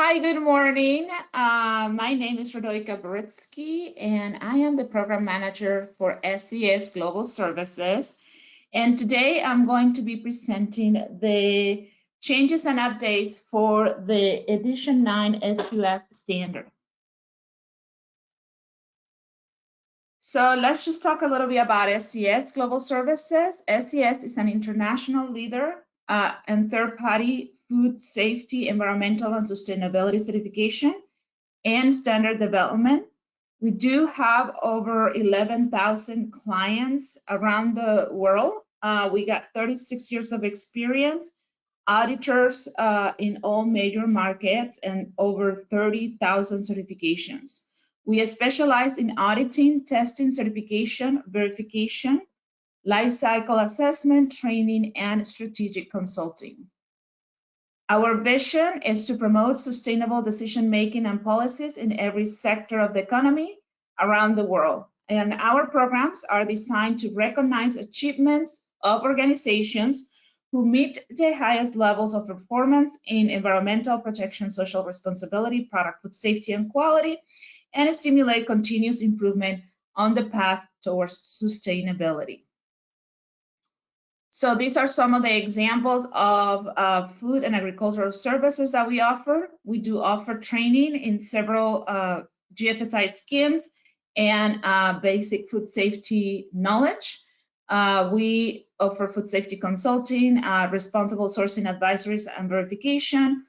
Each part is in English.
Hi, good morning. My name is Radojka Barycki, and I am the program manager for SES Global Services. And today I'm going to be presenting the changes and updates for the Edition 9 SQF standard. So let's just talk a little bit about SES Global Services. SES is an international leader and third-party food safety, environmental, and sustainability certification and standard development. We do have over 11,000 clients around the world. We got 36 years of experience, auditors in all major markets, and over 30,000 certifications. We specialize in auditing, testing, certification, verification, life cycle assessment, training, and strategic consulting. Our vision is to promote sustainable decision-making and policies in every sector of the economy around the world. And our programs are designed to recognize achievements of organizations who meet the highest levels of performance in environmental protection, social responsibility, product food safety and quality, and stimulate continuous improvement on the path towards sustainability. So these are some of the examples of food and agricultural services that we offer. We do offer training in several GFSI schemes and basic food safety knowledge. We offer food safety consulting, responsible sourcing advisories and verification.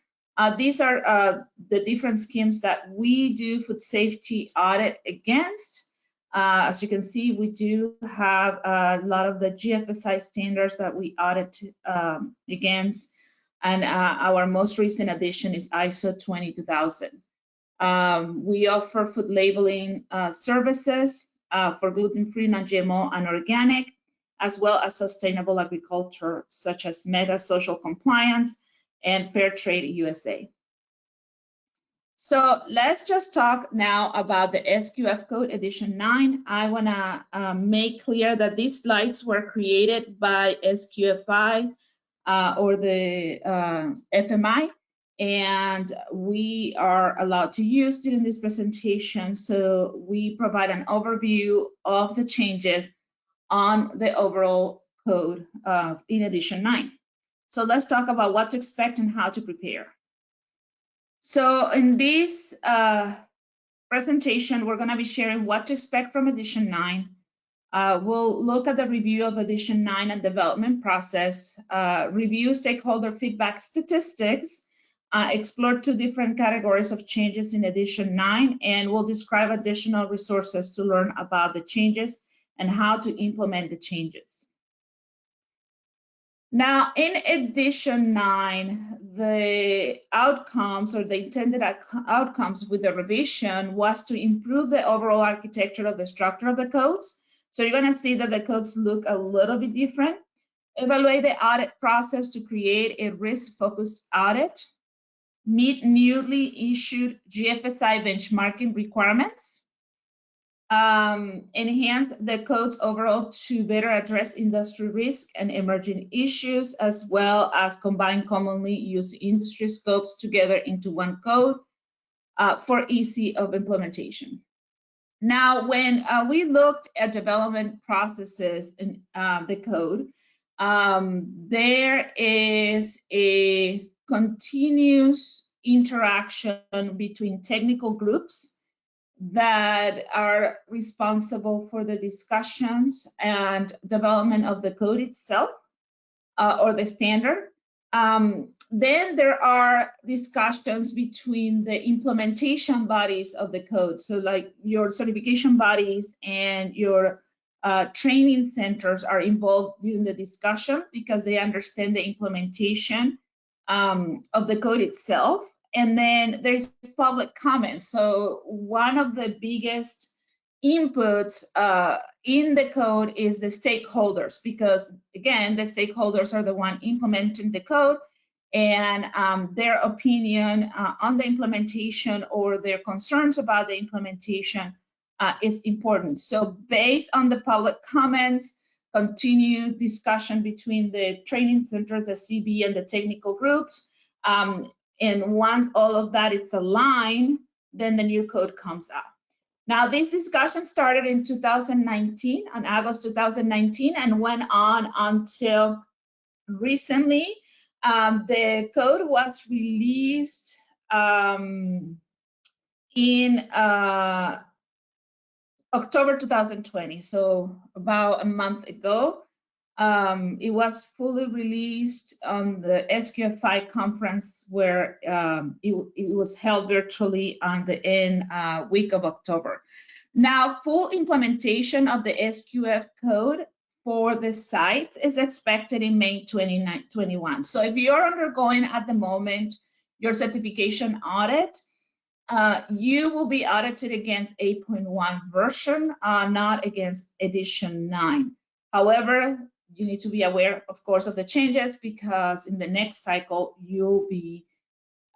These are the different schemes that we do food safety audit against. As you can see, we do have a lot of the GFSI standards that we audit against, and our most recent addition is ISO 22000. We offer food labeling services for gluten-free, non-GMO, and organic, as well as sustainable agriculture, such as Meta Social Compliance and Fair Trade USA. So let's just talk now about the SQF code edition 9. I want to make clear that these slides were created by SQFI or the FMI, and we are allowed to use during this presentation. So we provide an overview of the changes on the overall code in edition 9. So let's talk about what to expect and how to prepare. So in this presentation, we're going to be sharing what to expect from edition 9. We'll look at the review of edition 9 and development process, review stakeholder feedback statistics, explore 2 different categories of changes in edition 9, and we'll describe additional resources to learn about the changes and how to implement the changes. Now, in edition 9, the outcomes or the intended outcomes with the revision was to improve the overall architecture of the structure of the codes. So you're going to see that the codes look a little bit different. Evaluate the audit process to create a risk-focused audit. Meet newly issued GFSI benchmarking requirements. Enhance the codes overall to better address industry risk and emerging issues, as well as combine commonly used industry scopes together into one code for easy of implementation. Now, when we looked at development processes in the code, there is a continuous interaction between technical groups that are responsible for the discussions and development of the code itself or the standard. Then there are discussions between the implementation bodies of the code. So like your certification bodies and your training centers are involved during the discussion because they understand the implementation of the code itself. And then there's public comments. So one of the biggest inputs in the code is the stakeholders, because again, the stakeholders are the one implementing the code, and their opinion on the implementation or their concerns about the implementation is important. So based on the public comments, continued discussion between the training centers, the CB, and the technical groups, And once all of that is aligned, then the new code comes out. Now, this discussion started in 2019, on August 2019, and went on until recently. The code was released in October 2020, so about a month ago. It was fully released on the SQF conference, where it was held virtually on the end week of October. Now, full implementation of the SQF code for the site is expected in May 2021. So if you're undergoing at the moment your certification audit, you will be audited against 8.1 version, not against edition 9. However, you need to be aware, of course, of the changes, because in the next cycle, you'll be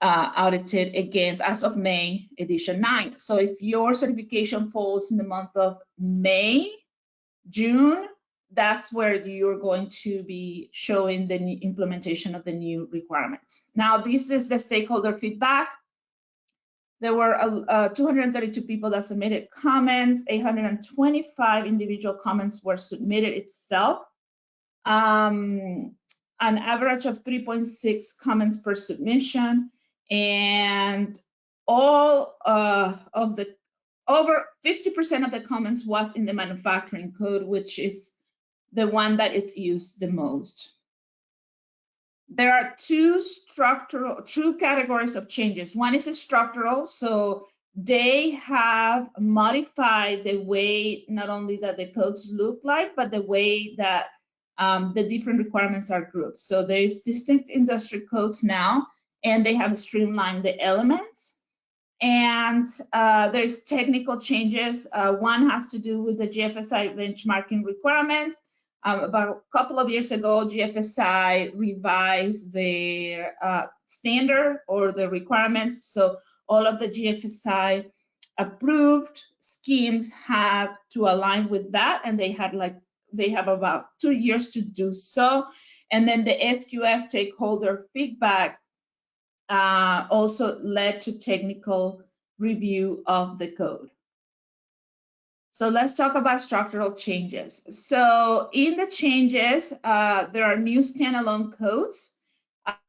audited against, as of May, edition 9. So if your certification falls in the month of May, June, that's where you're going to be showing the implementation of the new requirements. Now, this is the stakeholder feedback. There were 232 people that submitted comments. 825 individual comments were submitted itself. An average of 3.6 comments per submission, and all of the over 50% of the comments was in the manufacturing code, which is the one that is used the most. There are two categories of changes. One is structural, so they have modified the way not only that the codes look like, but the way that the different requirements are grouped. So there is distinct industry codes now, and they have streamlined the elements. And there's technical changes. One has to do with the GFSI benchmarking requirements. About a couple of years ago, GFSI revised their standard or the requirements. So all of the GFSI approved schemes have to align with that, and they have about 2 years to do so. And then the SQF stakeholder feedback also led to technical review of the code. So let's talk about structural changes. So in the changes, there are new standalone codes.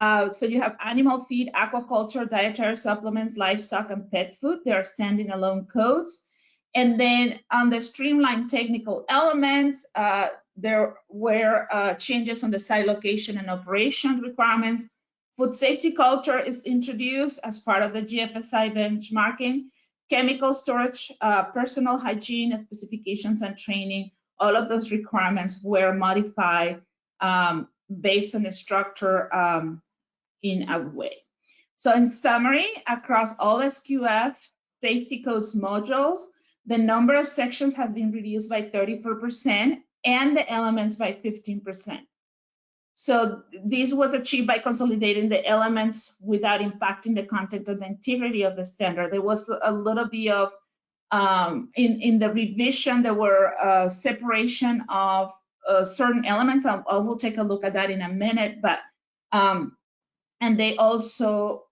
So you have animal feed, aquaculture, dietary supplements, livestock, and pet food. They are standalone codes. And then on the streamlined technical elements, there were changes on the site location and operation requirements. Food safety culture is introduced as part of the GFSI benchmarking. Chemical storage, personal hygiene specifications and training, all of those requirements were modified based on the structure in a way. So in summary, across all SQF safety codes modules, the number of sections has been reduced by 34% and the elements by 15%. So this was achieved by consolidating the elements without impacting the content or the integrity of the standard. There was a little bit of, in the revision, there were separation of certain elements. I will take a look at that in a minute, but, and they also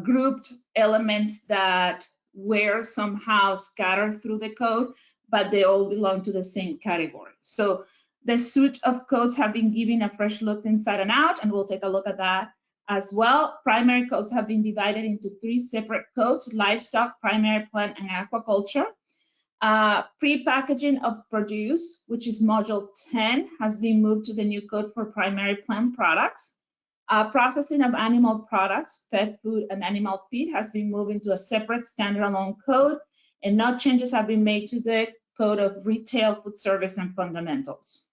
grouped elements that were somehow scattered through the code, but they all belong to the same category. So the suite of codes have been given a fresh look inside and out, and we'll take a look at that as well. Primary codes have been divided into 3 separate codes: livestock, primary plant, and aquaculture. Pre-packaging of produce, which is module 10, has been moved to the new code for primary plant products. Processing of animal products, pet food, and animal feed has been moved into a separate standalone code, and no changes have been made to the code of retail, food service, and fundamentals.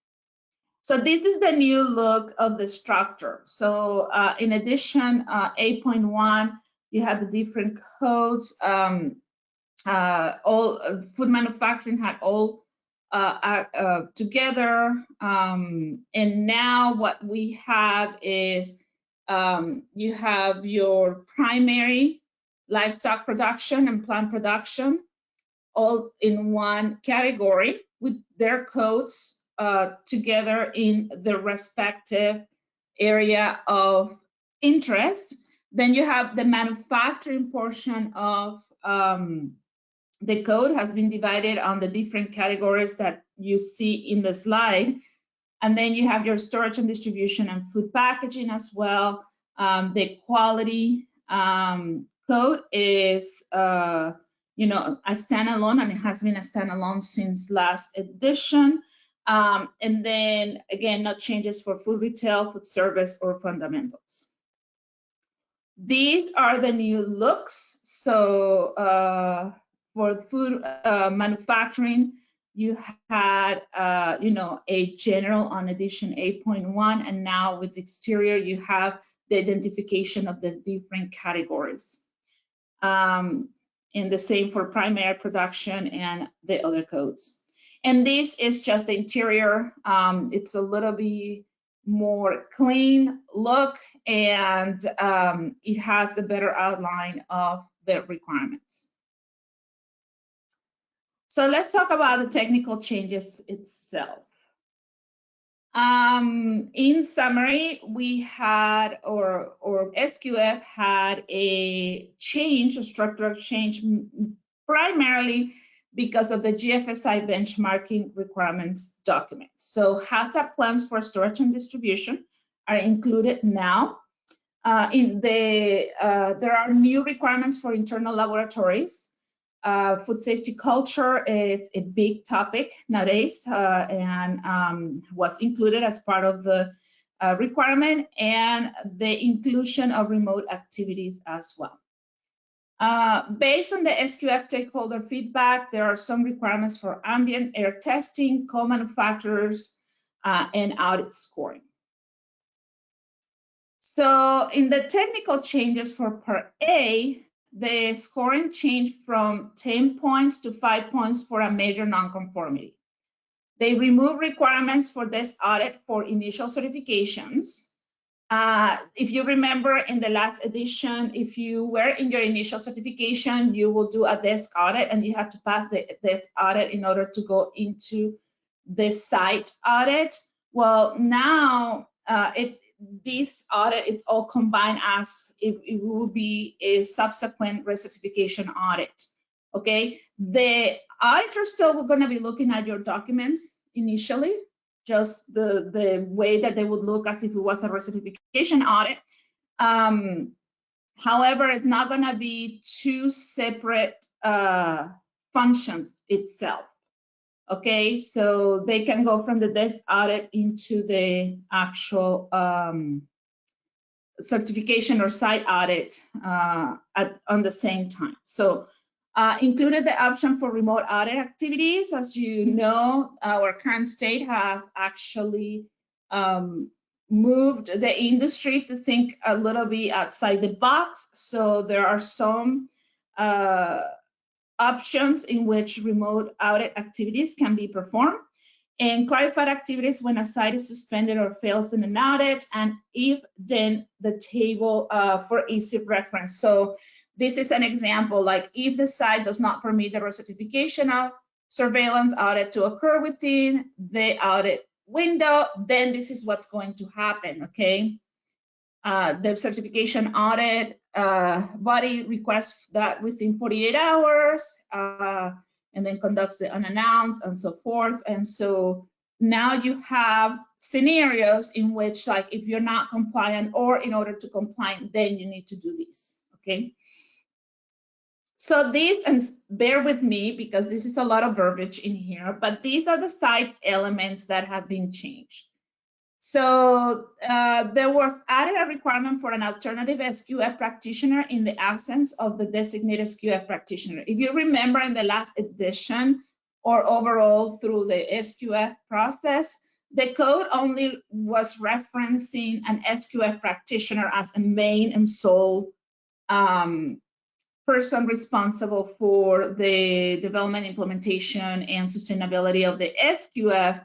So this is the new look of the structure. So in addition, 8.1, you have the different codes. All food manufacturing had all together. And now what we have is you have your primary livestock production and plant production all in one category with their codes together in the respective area of interest. Then you have the manufacturing portion of the code has been divided on the different categories that you see in the slide. And then you have your storage and distribution and food packaging as well. The quality code is, a standalone, and it has been a standalone since last edition. And then again, no changes for food retail, food service, or fundamentals. These are the new looks. So for food manufacturing, you had, a general on edition 8.1, and now with exterior, you have the identification of the different categories. And the same for primary production and the other codes. And this is just the interior. It's a little bit more clean look, and it has the better outline of the requirements. So let's talk about the technical changes itself. In summary, we had, or SQF had a change, a structural change, primarily because of the GFSI benchmarking requirements document. So HACCP plans for storage and distribution are included now. There are new requirements for internal laboratories. Food safety culture is a big topic nowadays, and was included as part of the requirement, and the inclusion of remote activities as well. Based on the SQF stakeholder feedback, there are some requirements for ambient air testing, co-manufacturers, and audit scoring. So in the technical changes for Part A, the scoring changed from 10 points to 5 points for a major nonconformity. They remove requirements for this audit for initial certifications. If you remember in the last edition, if you were in your initial certification, you will do a desk audit, and you have to pass the desk audit in order to go into the site audit. Well, now this audit is all combined as if it will be a subsequent recertification audit. Okay, the auditors still going to be looking at your documents initially, just the way that they would look as if it was a recertification audit. However, it's not going to be two separate functions itself. Okay, so they can go from the desk audit into the actual certification or site audit on the same time. So included the option for remote audit activities. As you know, our current state have actually moved the industry to think a little bit outside the box. So there are some options in which remote audit activities can be performed, and clarified activities when a site is suspended or fails in an audit, and if then the table for easy reference. So this is an example, like if the site does not permit the recertification of surveillance audit to occur within the audit window, then this is what's going to happen, okay? The certification audit body requests that within 48 hours and then conducts the unannounced and so forth. And so now you have scenarios in which, like, if you're not compliant or in order to comply, then you need to do this, okay? So these, and bear with me because this is a lot of verbiage in here, but these are the site elements that have been changed. So there was added a requirement for an alternative SQF practitioner in the absence of the designated SQF practitioner. If you remember in the last edition or overall through the SQF process, the code only was referencing an SQF practitioner as a main and sole person responsible for the development, implementation, and sustainability of the SQF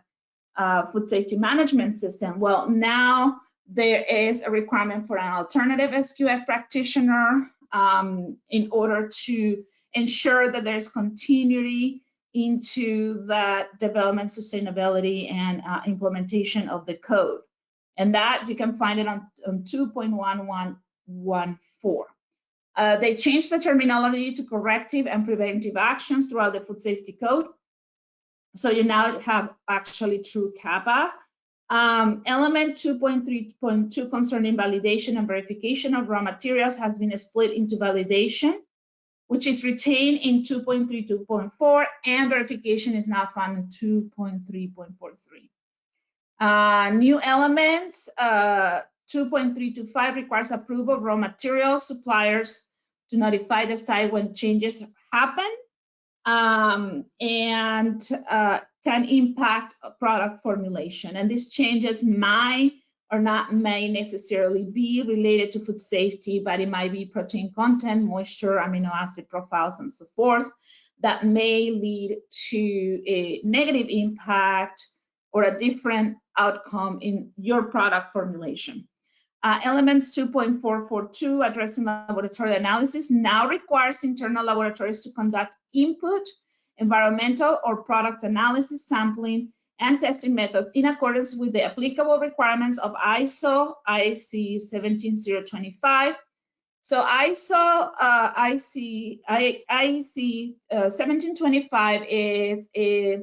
food safety management system. Well, now there is a requirement for an alternative SQF practitioner in order to ensure that there's continuity into that development, sustainability, and implementation of the code. And that you can find it on 2.11 They changed the terminology to corrective and preventive actions throughout the Food Safety Code. So you now have actually true CAPA. Element 2.3.2 concerning validation and verification of raw materials has been split into validation, which is retained in 2.3.2.4, and verification is now found in 2.3.43. New elements, 2.325 requires approval of raw materials suppliers to notify the site when changes happen, and can impact product formulation. And these changes may necessarily be related to food safety, but it might be protein content, moisture, amino acid profiles, and so forth, that may lead to a negative impact or a different outcome in your product formulation. Elements 2.442, addressing laboratory analysis, now requires internal laboratories to conduct input, environmental or product analysis, sampling, and testing methods in accordance with the applicable requirements of ISO IEC 17025. So ISO IEC 1725 is a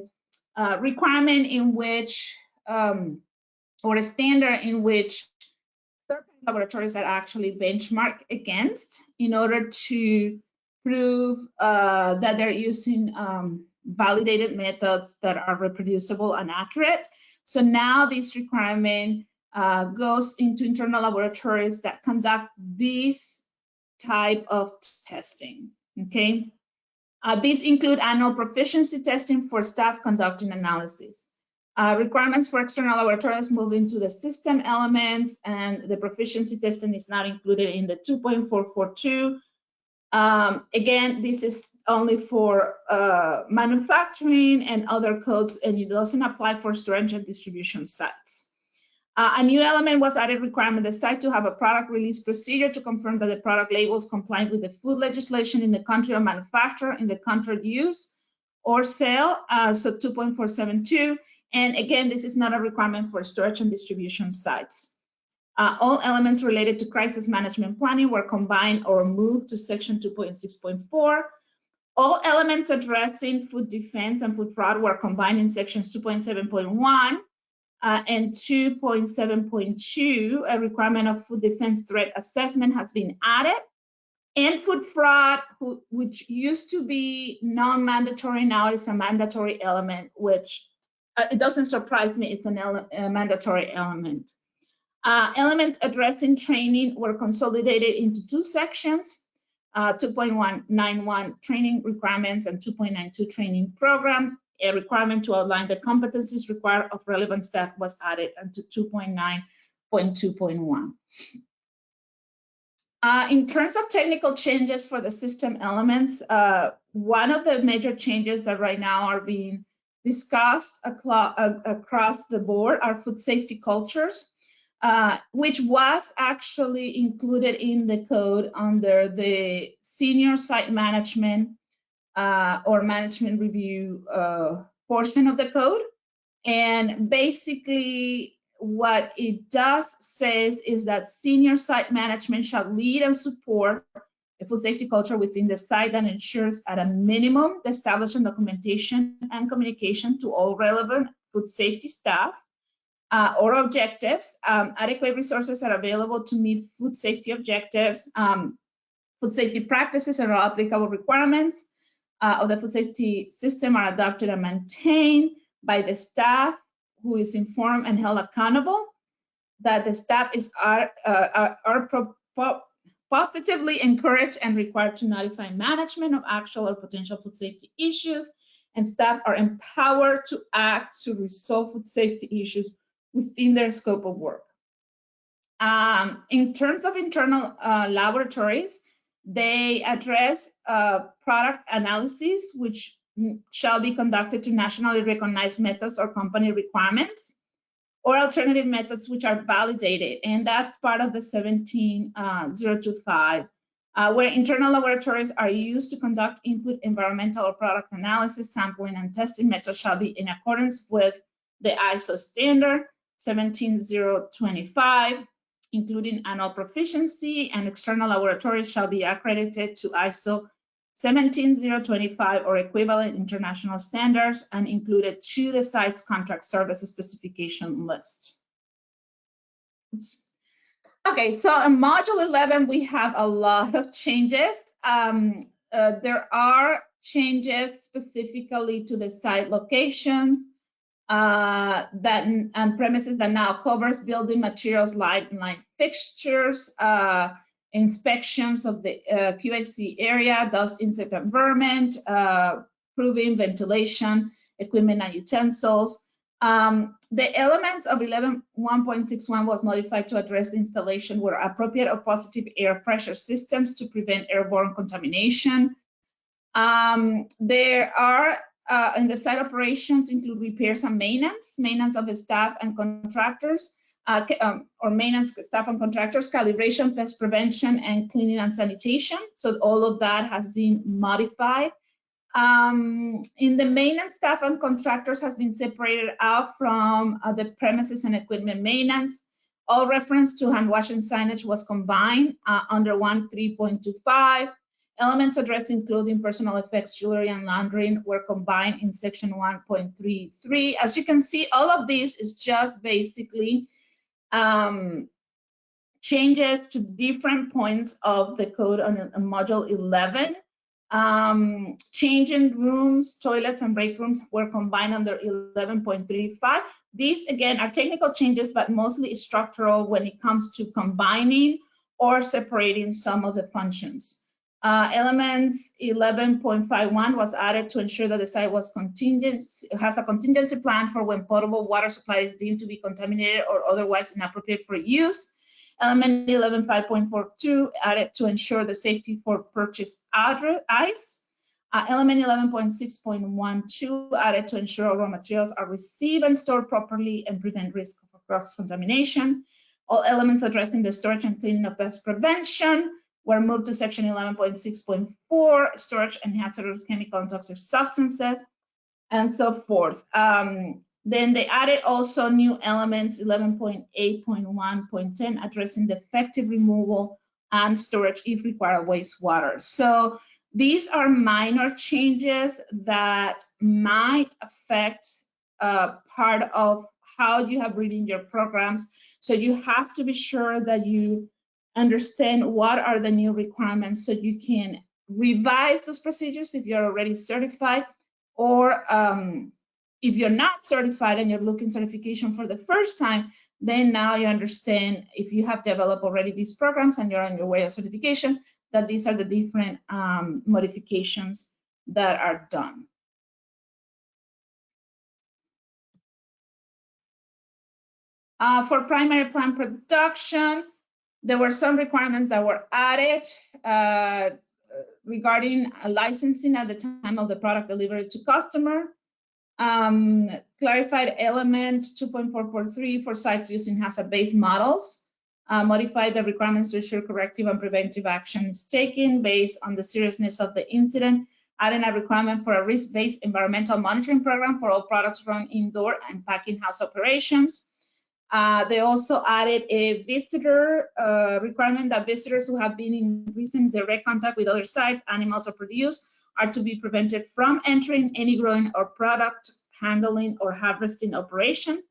requirement in which, or a standard in which third-party laboratories are actually benchmarked against in order to prove that they're using validated methods that are reproducible and accurate. So now this requirement goes into internal laboratories that conduct this type of testing, okay? These include annual proficiency testing for staff conducting analysis. Requirements for external laboratories move into the system elements, and the proficiency testing is not included in the 2.442. Again, this is only for manufacturing and other codes, and it doesn't apply for storage and distribution sites. A new element was added requiring the site to have a product release procedure to confirm that the product labels comply with the food legislation in the country of manufacture, in the country of use or sale, so 2.472. And again, this is not a requirement for storage and distribution sites. All elements related to crisis management planning were combined or moved to section 2.6.4. All elements addressing food defense and food fraud were combined in sections 2.7.1 and 2.7.2. A requirement of food defense threat assessment has been added. And food fraud, which used to be non-mandatory, now is a mandatory element, which it doesn't surprise me, it's a mandatory element. Elements addressing training were consolidated into two sections, 2.191 training requirements and 2.92 training program. A requirement to outline the competencies required of relevant staff was added into 2.9.2.1. In terms of technical changes for the system elements, one of the major changes that right now are being discussed across the board are food safety cultures, which was actually included in the code under the senior site management or management review portion of the code. And basically what it does says is that senior site management shall lead and support a food safety culture within the site that ensures at a minimum the establishment, documentation, and communication to all relevant food safety staff or objectives. Adequate resources are available to meet food safety objectives. Food safety practices and all applicable requirements of the food safety system are adopted and maintained by the staff, who is informed and held accountable. That the staff are positively encouraged and required to notify management of actual or potential food safety issues, and staff are empowered to act to resolve food safety issues within their scope of work. In terms of internal laboratories, they address product analysis, which shall be conducted to nationally recognized methods or company requirements, or alternative methods which are validated, and that's part of the 17025, where internal laboratories are used to conduct input environmental or product analysis, sampling, and testing methods shall be in accordance with the ISO standard 17025. including annual proficiency, and external laboratories shall be accredited to ISO 17025 or equivalent international standards and included to the site's contract services specification list. Oops. Okay, so in Module 11, we have a lot of changes. There are changes specifically to the site locations and premises that now covers building materials, light and light fixtures, inspections of the QAC area, dust, insect environment, proving ventilation, equipment and utensils. The elements of 11.1.61 was modified to address the installation where appropriate of positive air pressure systems to prevent airborne contamination. There are in the site operations include repairs and maintenance of the staff and contractors, or maintenance staff and contractors, calibration, pest prevention, and cleaning and sanitation. So all of that has been modified. In the maintenance staff and contractors has been separated out from the premises and equipment maintenance. All reference to hand washing signage was combined under 1.3.25. Elements addressing clothing, personal effects, jewelry, and laundering were combined in section 1.33. As you can see, all of this is just basically changes to different points of the code on module 11. Changing rooms, toilets, and break rooms were combined under 11.35. These, again, are technical changes, but mostly structural when it comes to combining or separating some of the functions. Elements 11.51 was added to ensure that the site was has a contingency plan for when potable water supply is deemed to be contaminated or otherwise inappropriate for use. Element 11.5.42 added to ensure the safety for purchase ice. Element 11.6.12 added to ensure raw materials are received and stored properly and prevent risk of cross-contamination. All elements addressing the storage and cleaning of pest prevention were moved to section 11.6.4, storage and hazardous chemical and toxic substances, and so forth. Then they added also new elements 11.8.1.10 addressing the effective removal and storage if required wastewater. So these are minor changes that might affect part of how you have written your programs. So you have to be sure that you understand what are the new requirements so you can revise those procedures if you're already certified, or if you're not certified and you're looking certification for the first time, then now you understand, if you have developed already these programs and you're on your way of certification, that these are the different modifications that are done. For primary plant production, there were some requirements that were added regarding licensing at the time of the product delivery to customer. Clarified element 2.4.3 for sites using hazard-based models. Modified the requirements to ensure corrective and preventive actions taken based on the seriousness of the incident. Adding a requirement for a risk-based environmental monitoring program for all products run indoor and packing house operations. They also added a visitor requirement that visitors who have been in recent direct contact with other sites, animals, or produce are to be prevented from entering any growing or product handling or harvesting operation.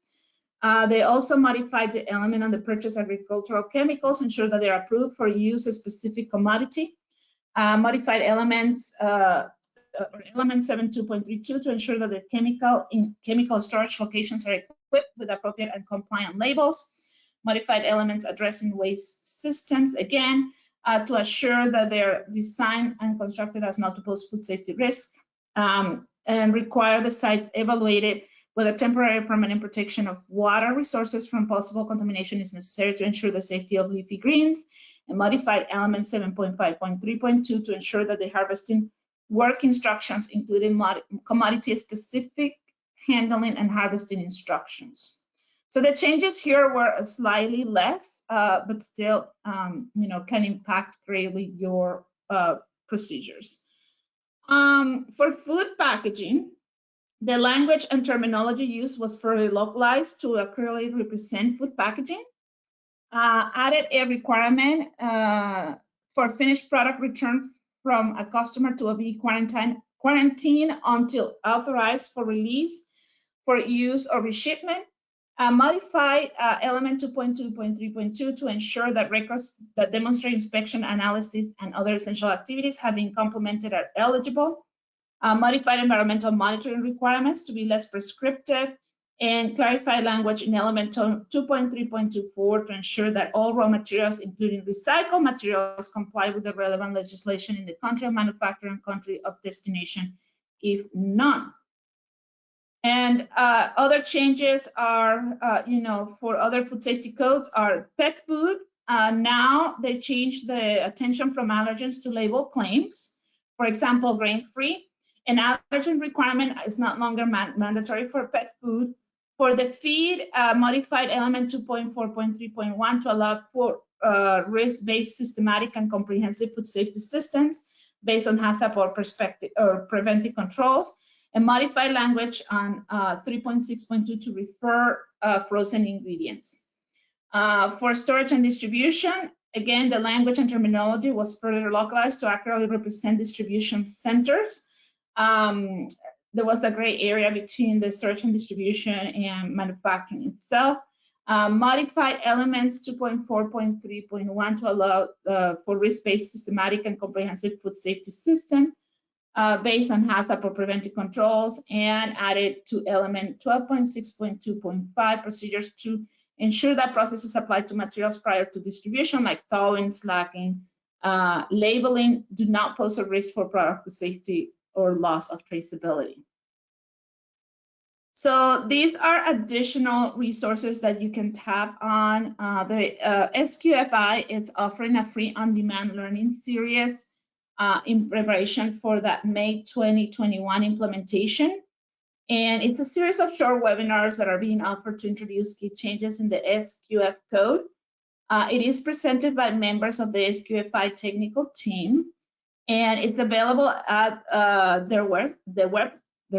They also modified the element on the purchase agricultural chemicals, ensure that they are approved for use a specific commodity. Modified elements, element 7.2.32 to ensure that the chemical storage locations are equipped with appropriate and compliant labels. Modified elements addressing waste systems, again, to assure that they're designed and constructed as not to pose food safety risk, and require the sites evaluated whether temporary or permanent protection of water resources from possible contamination is necessary to ensure the safety of leafy greens. And modified element 7.5.3.2 to ensure that the harvesting work instructions including commodity-specific handling and harvesting instructions. So the changes here were slightly less, but still, can impact greatly your procedures. For food packaging, the language and terminology used was further localized to accurately represent food packaging. added a requirement for finished product return from a customer to be quarantine until authorized for release for use or reshipment. Modified element 2.2.3.2 to ensure that records that demonstrate inspection, analysis, and other essential activities have been complemented are eligible. Modified environmental monitoring requirements to be less prescriptive, and clarify language in element 2.3.24 to ensure that all raw materials, including recycled materials, comply with the relevant legislation in the country of manufacture and country of destination, if none. And other changes are, for other food safety codes are pet food. Now they change the attention from allergens to label claims. For example, grain-free. An allergen requirement is not longer mandatory for pet food. For the feed, modified element 2.4.3.1 to allow for risk-based systematic and comprehensive food safety systems based on HACCP or perspective or preventive controls, and modified language on 3.6.2 to refer frozen ingredients. For storage and distribution, again, the language and terminology was further localized to accurately represent distribution centers. There was a gray area between the storage and distribution and manufacturing itself. Modified elements 2.4.3.1 to allow for risk-based systematic and comprehensive food safety system based on HACCP or preventive controls, and added to element 12.6.2.5 procedures to ensure that processes applied to materials prior to distribution, like thawing, slacking, labeling, do not pose a risk for product safety or loss of traceability. So these are additional resources that you can tap on. The SQFI is offering a free on-demand learning series in preparation for that May 2021 implementation. And it's a series of short webinars that are being offered to introduce key changes in the SQF code. It is presented by members of the SQFI technical team, and it's available at their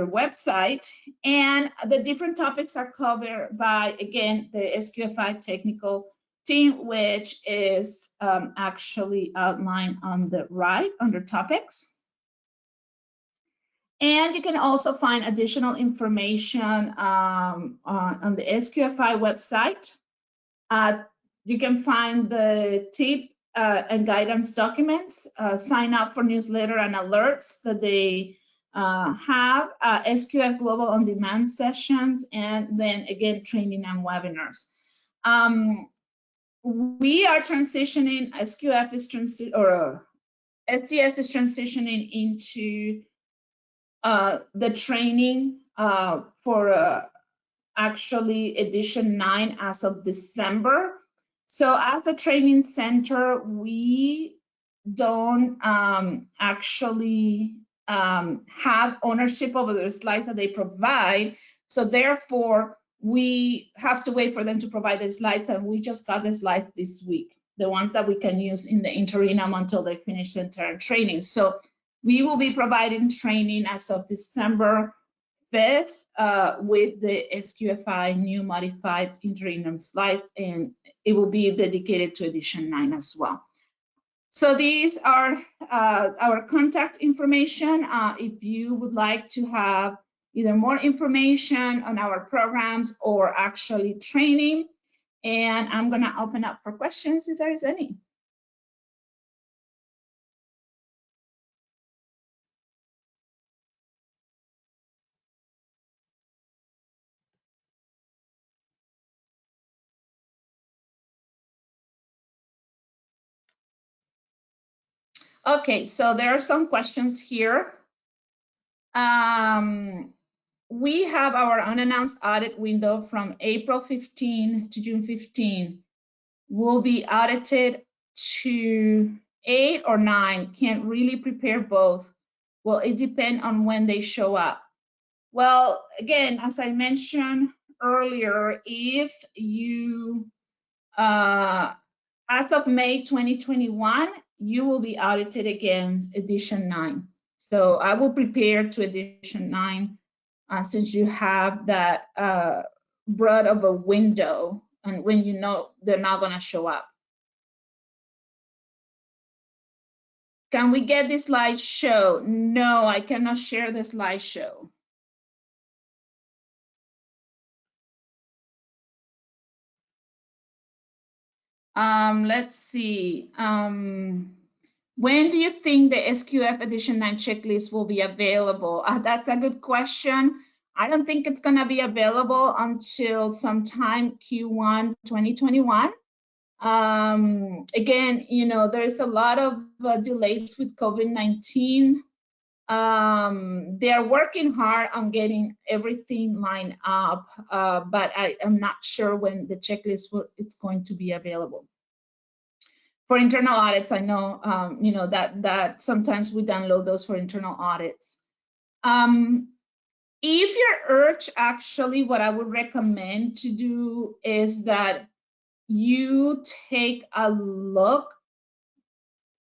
website. And the different topics are covered by, again, the SQFI technical team, which is actually outlined on the right under topics. And you can also find additional information on the SQFI website. You can find the tip and guidance documents, sign up for newsletter and alerts that they have, SQF Global on-demand sessions, and then again, training and webinars. We are transitioning, SQF is STS is transitioning into the training for actually edition 9 as of December. So as a training center, we don't actually have ownership over the slides that they provide. So therefore, we have to wait for them to provide the slides, and we just got the slides this week, the ones that we can use in the interim until they finish the entire training. So we will be providing training as of December 5th with the SQFI new modified interim slides, and it will be dedicated to edition 9 as well. So these are our contact information. If you would like to have either more information on our programs or actually training, and I'm going to open up for questions if there is any. Okay, so there are some questions here. We have our unannounced audit window from April 15 to June 15. Will be audited to 8 or 9. Can't really prepare both. Well, it depends on when they show up. Well, again, as I mentioned earlier, if you, as of May 2021, you will be audited against edition 9. So I will prepare to edition 9 since you have that broad of a window and when you know they're not going to show up. Can we get this slideshow? No, I cannot share the slideshow. Let's see. When do you think the SQF Edition 9 checklist will be available? That's a good question. I don't think it's going to be available until sometime Q1 2021. Again, you know, there's a lot of delays with COVID-19. They are working hard on getting everything lined up, but I am not sure when the checklist it's going to be available. For internal audits, I know, you know, that sometimes we download those for internal audits. If you're urged, actually, what I would recommend to do is that you take a look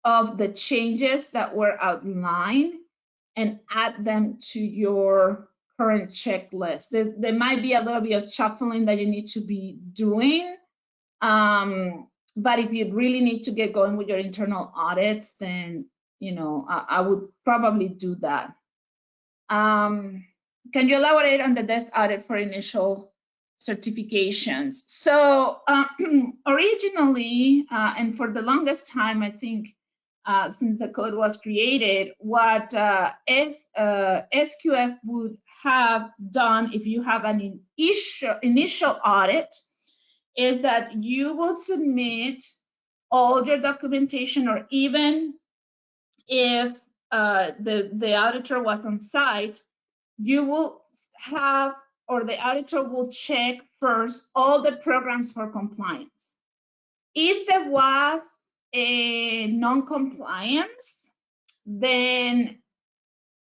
of the changes that were outlined and add them to your current checklist. There might be a little bit of shuffling that you need to be doing. But if you really need to get going with your internal audits, then, you know, I would probably do that. Can you elaborate on the desk audit for initial certifications? So originally, and for the longest time, I think, since the code was created, what SQF would have done if you have an initial audit is that you will submit all your documentation, or even if the auditor was on site, you will have, or the auditor will check first all the programs for compliance. If there was a non-compliance, then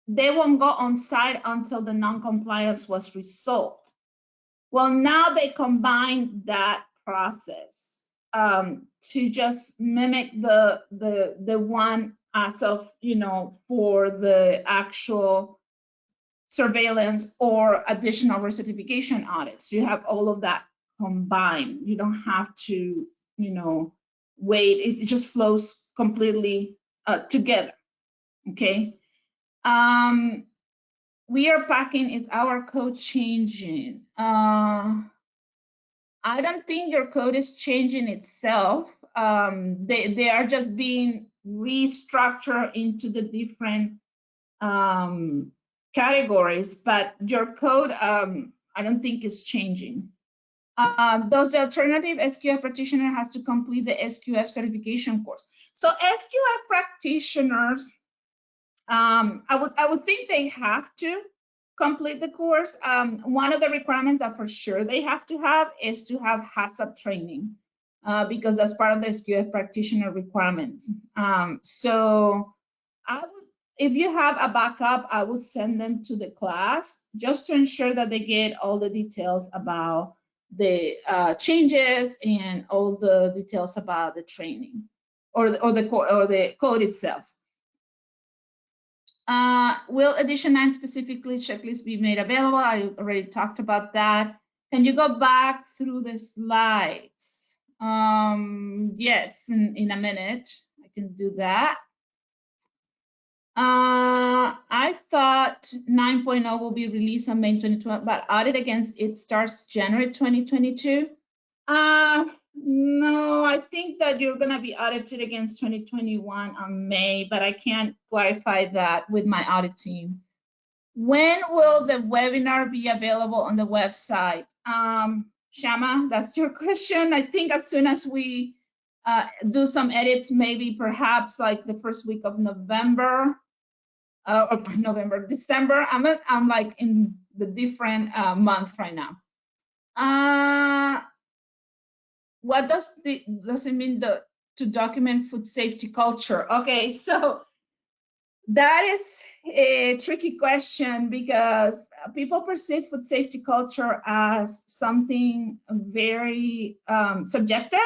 they won't go on site until the non-compliance was resolved. Well, now they combine that process to just mimic the one as of, you know, for the actual surveillance or additional recertification audits. You have all of that combined. You don't have to, you know, wait. It just flows completely together. Okay. We are packing. Is our code changing? I don't think your code is changing itself. They are just being restructured into the different categories, but your code, I don't think is changing. Does the alternative SQF practitioner has to complete the SQF certification course? So SQF practitioners, I would think they have to complete the course. One of the requirements that for sure they have to have is to have HACCP training, because that's part of the SQF practitioner requirements. So I would, if you have a backup, I would send them to the class just to ensure that they get all the details about the changes and all the details about the training or the code itself. Will edition 9 specifically checklist be made available? I already talked about that. Can you go back through the slides? Yes, in a minute, I can do that. I thought 9.0 will be released on May 2020, but audit against it starts January 2022. No, I think that you're going to be audited against 2021 on May, but I can't clarify that with my audit team. When will the webinar be available on the website? Shama, that's your question. I think as soon as we do some edits, maybe perhaps like the first week of November, or December. I'm like in the different month right now. What does it mean to document food safety culture? Okay, so that is a tricky question because people perceive food safety culture as something very subjective.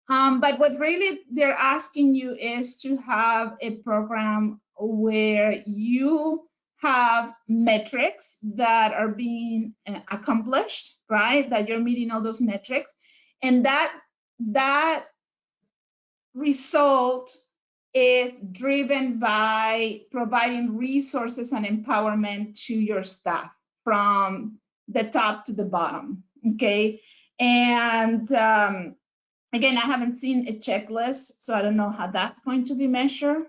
But what really they're asking you is to have a program where you have metrics that are being accomplished, right? That you're meeting all those metrics. And that result is driven by providing resources and empowerment to your staff from the top to the bottom, okay? And again, I haven't seen a checklist, so I don't know how that's going to be measured.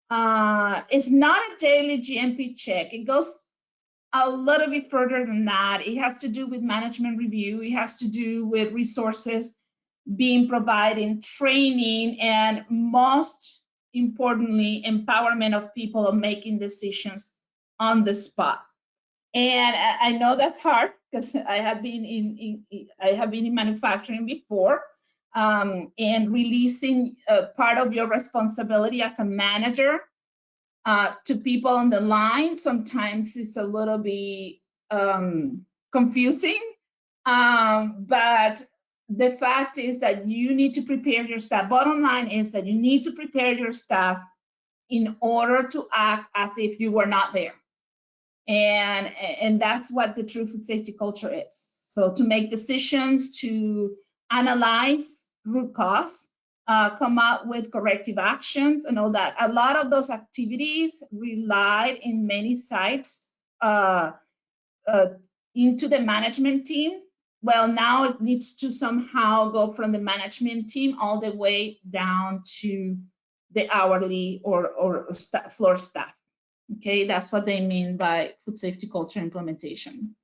It's not a daily GMP check. It goes a little bit further than that. It has to do with management review. It has to do with resources being provided, training, and most importantly, empowerment of people of making decisions on the spot. And I know that's hard because I have been in manufacturing before, and releasing part of your responsibility as a manager to people on the line sometimes is a little bit confusing, but the fact is that you need to prepare your staff. Bottom line is that you need to prepare your staff in order to act as if you were not there. And that's what the true food safety culture is. So to make decisions, to analyze root cause, come up with corrective actions and all that. A lot of those activities relied in many sites into the management team. Well, now it needs to somehow go from the management team all the way down to the hourly or floor staff. Okay, that's what they mean by food safety culture implementation.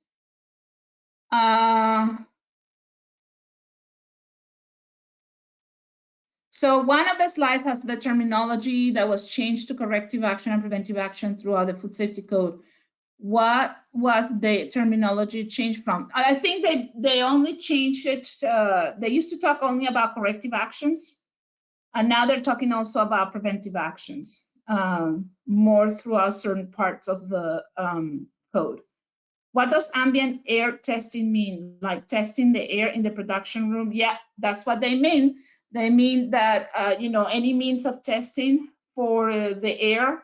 So one of the slides has the terminology that was changed to corrective action and preventive action throughout the food safety code. What was the terminology changed from? I think they only changed it. They used to talk only about corrective actions, and now they're talking also about preventive actions more throughout certain parts of the code. What does ambient air testing mean? Like testing the air in the production room? Yeah, that's what they mean. They mean that any means of testing for the air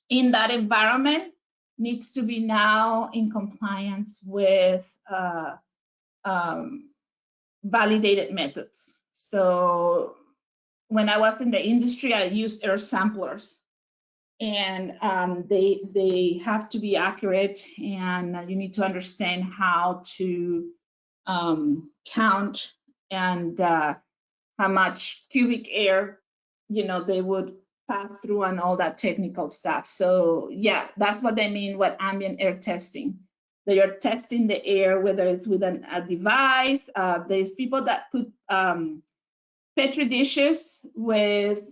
in that environment needs to be now in compliance with validated methods. So when I was in the industry, I used air samplers, and they have to be accurate, and you need to understand how to count and how much cubic air they would pass through and all that technical stuff. So yeah, that's what they mean with ambient air testing. They are testing the air, whether it's with a device. There's people that put Petri dishes with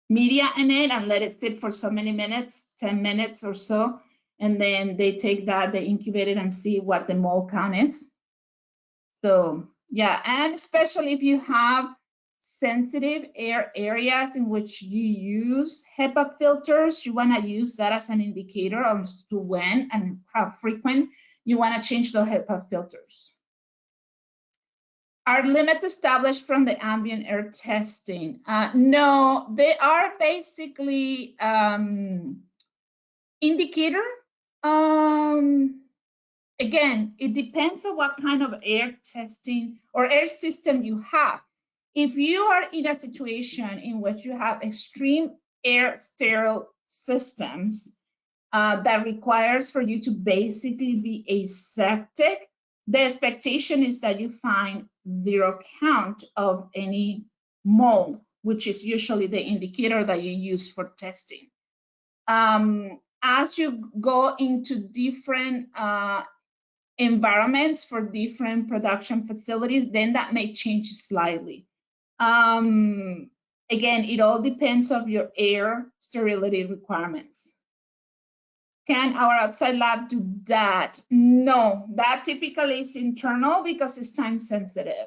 media in it and let it sit for so many minutes, 10 minutes or so. And then they take that, they incubate it and see what the mold count is. So yeah, and especially if you have sensitive air areas in which you use HEPA filters, you want to use that as an indicator of to when and how frequent you want to change the HEPA filters. Are limits established from the ambient air testing? No, they are basically indicator. Again, it depends on what kind of air testing or air system you have. If you are in a situation in which you have extreme air sterile systems that requires for you to basically be aseptic, the expectation is that you find zero count of any mold, which is usually the indicator that you use for testing. As you go into different environments for different production facilities, then that may change slightly. Again, it all depends on your air sterility requirements. Can our outside lab do that? No, that typically is internal because it's time sensitive.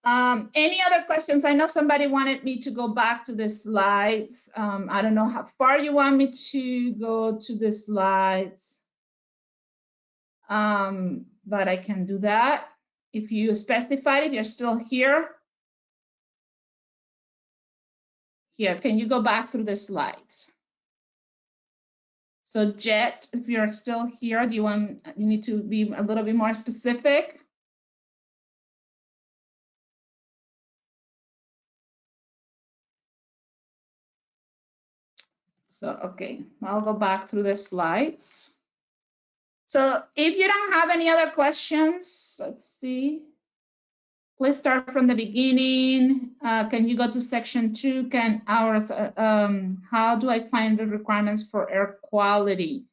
Any other questions? I know somebody wanted me to go back to the slides. I don't know how far you want me to go to the slides, but I can do that. If you specify, if you're still here. Here, can you go back through the slides? So Jet, if you're still here, you need to be a little bit more specific? So, okay, I'll go back through the slides. So if you don't have any other questions, let's see. Let's start from the beginning. Can you go to section 2? How do I find the requirements for air quality?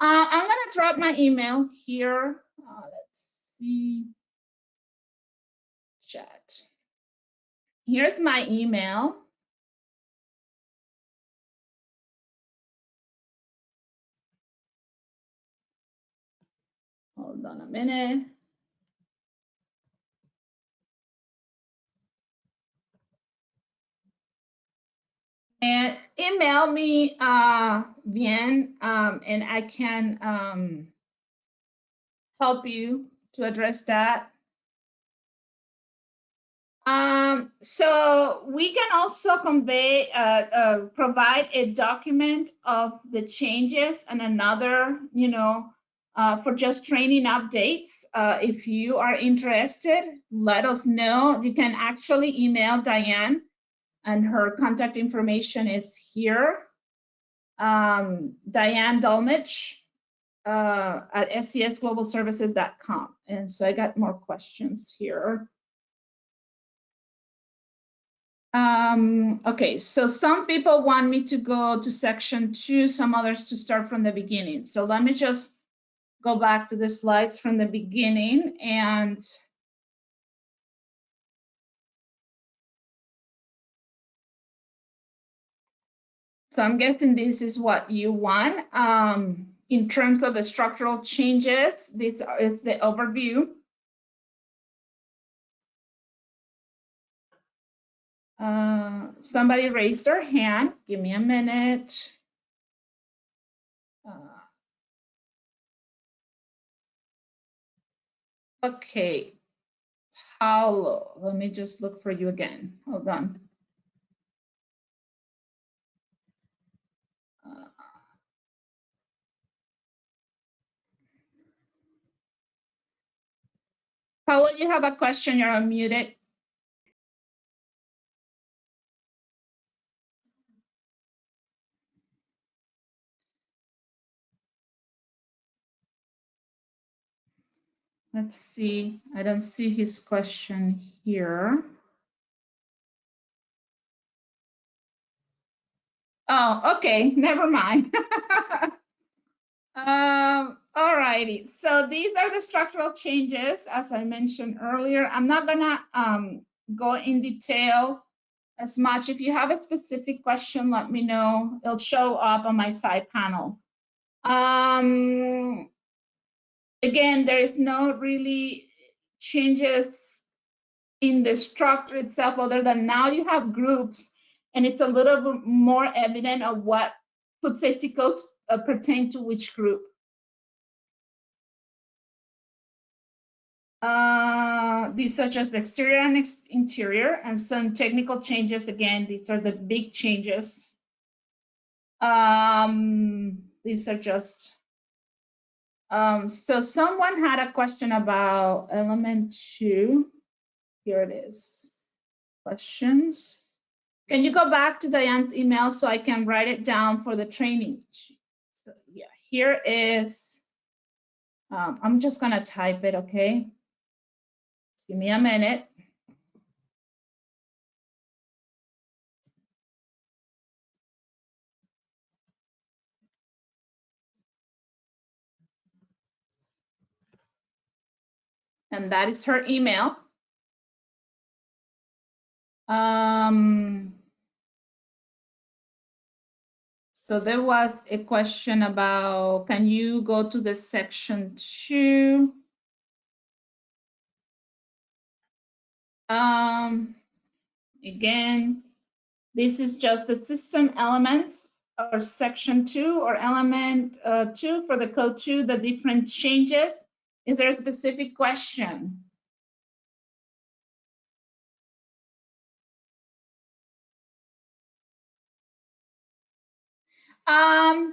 I'm gonna drop my email here. Let's see, chat. Here's my email. Hold on a minute. And email me bien, and I can help you to address that. So we can also provide a document of the changes and another, for just training updates. If you are interested, let us know. You can actually email Diane, and her contact information is here. Diane Dolmich at scesglobalservices.com. And so I got more questions here. Okay, so some people want me to go to section 2, some others to start from the beginning. So let me just go back to the slides from the beginning. And so I'm guessing this is what you want. In terms of the structural changes, this is the overview. Somebody raised their hand. Give me a minute. Okay, Paulo, let me just look for you again. Hold on. Paulo, you have a question, you're unmuted. Let's see, I don't see his question here. Oh, okay, never mind. All righty, so these are the structural changes, as I mentioned earlier. I'm not gonna go in detail as much. If you have a specific question, let me know. It'll show up on my side panel. Again, there is no really changes in the structure itself, other than now you have groups, and it's a little bit more evident of what food safety codes pertain to which group. These such as the exterior and interior, and some technical changes. Again, these are the big changes. These are just, so someone had a question about element 2. Here it is, questions. Can you go back to Diane's email so I can write it down for the training? So, yeah, here is, I'm just gonna type it, okay? Just give me a minute. And that is her email. So there was a question about, can you go to the section 2? Again, this is just the system elements, or section 2, or element 2 for the code 2, the different changes. Is there a specific question?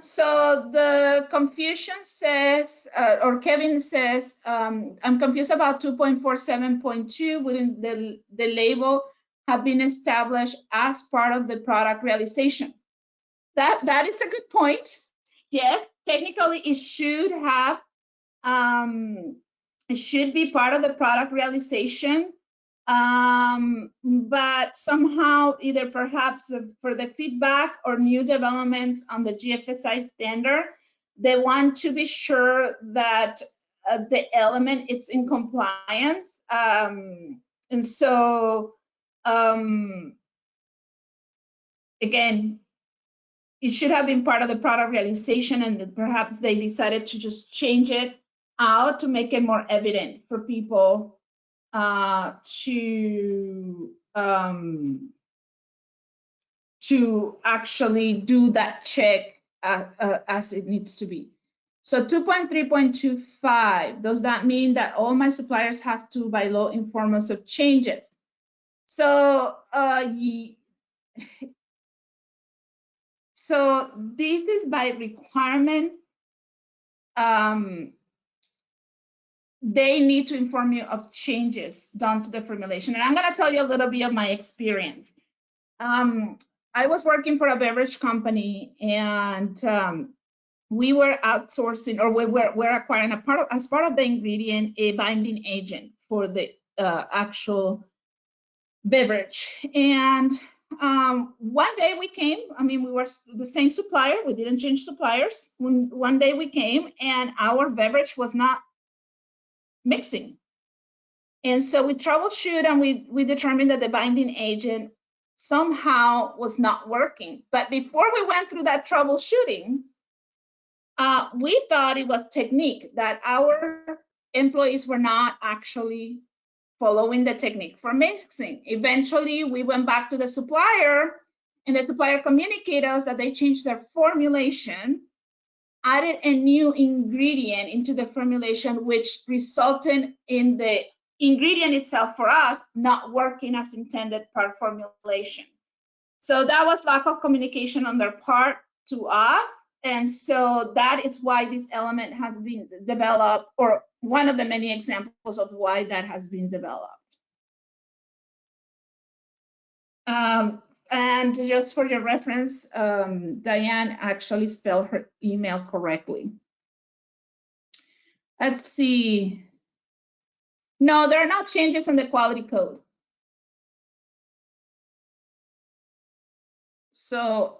So the confusion says, or Kevin says, I'm confused about 2.47.2. Wouldn't the label have been established as part of the product realization? That is a good point. Yes, technically it should have, it should be part of the product realization. But somehow either perhaps for the feedback or new developments on the GFSI standard, they want to be sure that the element is in compliance. And so, again, it should have been part of the product realization, and perhaps they decided to just change it out to make it more evident for people to actually do that check as it needs to be. So 2.3.25, does that mean that all my suppliers have to, by law, inform us of changes? So so this is by requirement. They need to inform you of changes done to the formulation. And I'm going to tell you a little bit of my experience. I was working for a beverage company, and we were outsourcing, or we're acquiring as part of the ingredient, a binding agent for the actual beverage. And one day we came, we were the same supplier, we didn't change suppliers. One day we came and our beverage was not mixing. And so we troubleshoot, and we determined that the binding agent somehow was not working. But before we went through that troubleshooting, we thought it was technique, that our employees were not actually following the technique for mixing. Eventually, we went back to the supplier, and the supplier communicated us that they changed their formulation, added a new ingredient into the formulation, which resulted in the ingredient itself for us not working as intended per formulation. So that was lack of communication on their part to us. And so that is why this element has been developed, or one of the many examples of why that has been developed. And just for your reference, Diane actually spelled her email correctly. Let's see. No, there are no changes in the quality code. So,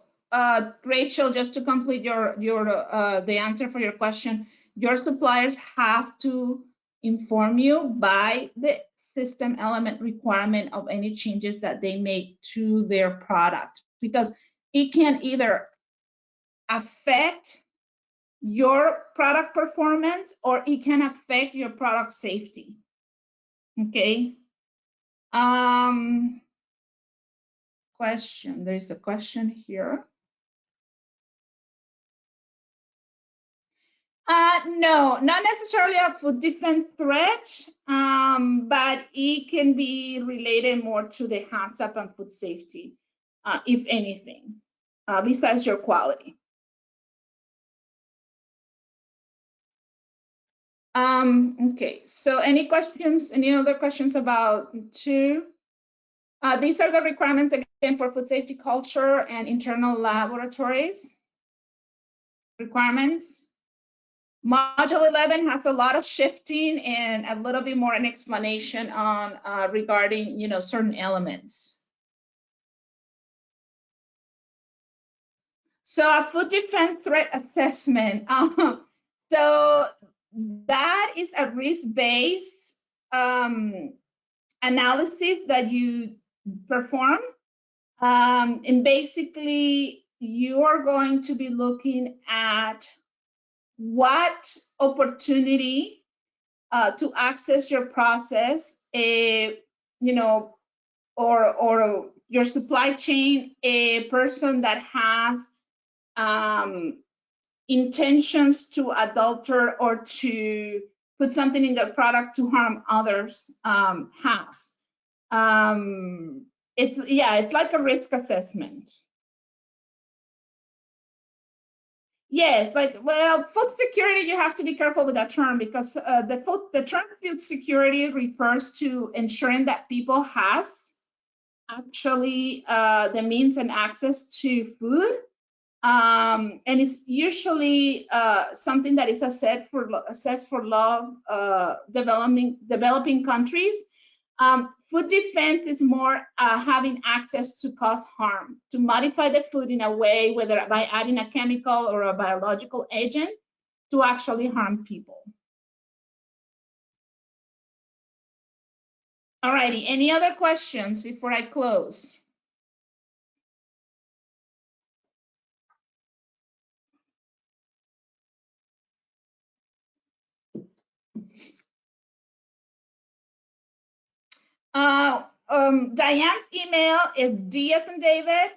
Rachel, just to complete the answer for your question, your suppliers have to inform you by the system element requirement of any changes that they make to their product, because it can either affect your product performance or it can affect your product safety. Okay. Question. There is a question here. No, not necessarily a food defense threat, but it can be related more to the HACCP and food safety, if anything, besides your quality. Okay, so any questions, any other questions about 2? These are the requirements again for food safety culture and internal laboratories requirements. Module 11 has a lot of shifting and a little bit more an explanation on regarding, certain elements. So a food defense threat assessment. So that is a risk-based analysis that you perform. And basically, you are going to be looking at what opportunity to access your process, or your supply chain, a person that has intentions to adulter or to put something in their product to harm others has. It's like a risk assessment. Yes, like, well, food security, you have to be careful with that term because the term food security refers to ensuring that people has actually the means and access to food. And it's usually something that is assessed for law developing countries. Food defense is more having access to cause harm, to modify the food in a way, whether by adding a chemical or a biological agent, to actually harm people. All righty, any other questions before I close? Diane's email is D as in David,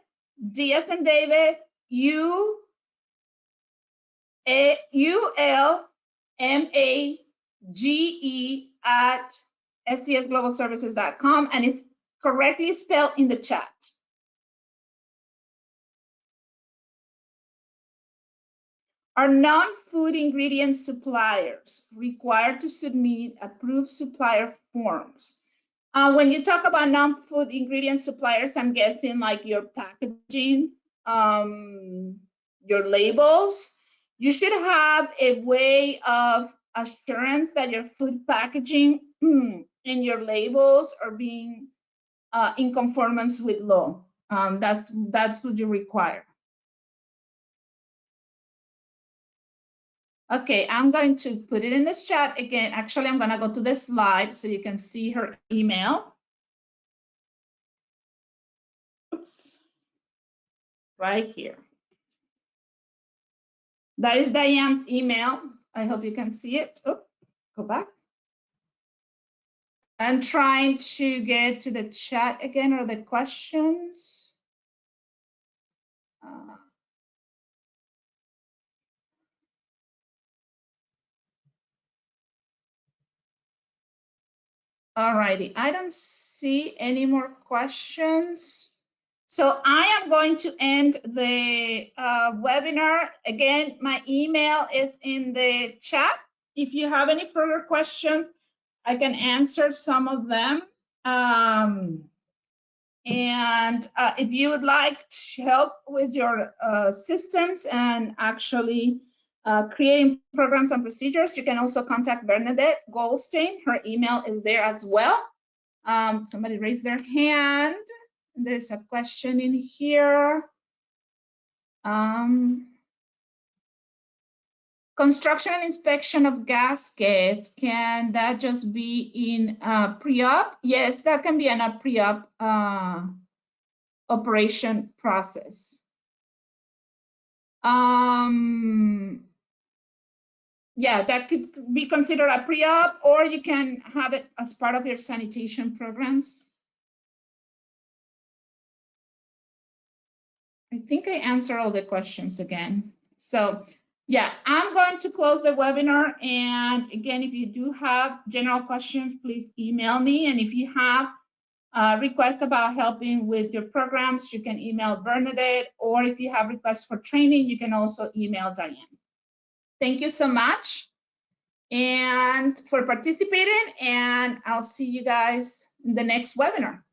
ULMAGE@scsglobalservices.com, and it's correctly spelled in the chat. Are non-food ingredient suppliers required to submit approved supplier forms? When you talk about non-food ingredient suppliers, I'm guessing like your packaging, your labels. You should have a way of assurance that your food packaging and your labels are being in conformance with law. That's what you require. Okay, I'm going to put it in the chat again. Actually, I'm going to go to the slide so you can see her email. Oops. Right here. That is Diane's email. I hope you can see it. Oh, go back. I'm trying to get to the chat again or the questions. All righty, I don't see any more questions. So I am going to end the webinar. Again, my email is in the chat. If you have any further questions, I can answer some of them. And if you would like help with your systems and actually creating programs and procedures, you can also contact Bernadette Goldstein. Her email is there as well. Somebody raised their hand. There's a question in here. Construction and inspection of gaskets, can that just be in pre-op? Yes, that can be in a pre-op operation process. Yeah, that could be considered a pre-op, or you can have it as part of your sanitation programs. I think I answered all the questions again. So yeah, I'm going to close the webinar. And again, if you do have general questions, please email me. And if you have requests about helping with your programs, you can email Bernadette, or if you have requests for training, you can also email Diane. Thank you so much and for participating, and I'll see you guys in the next webinar.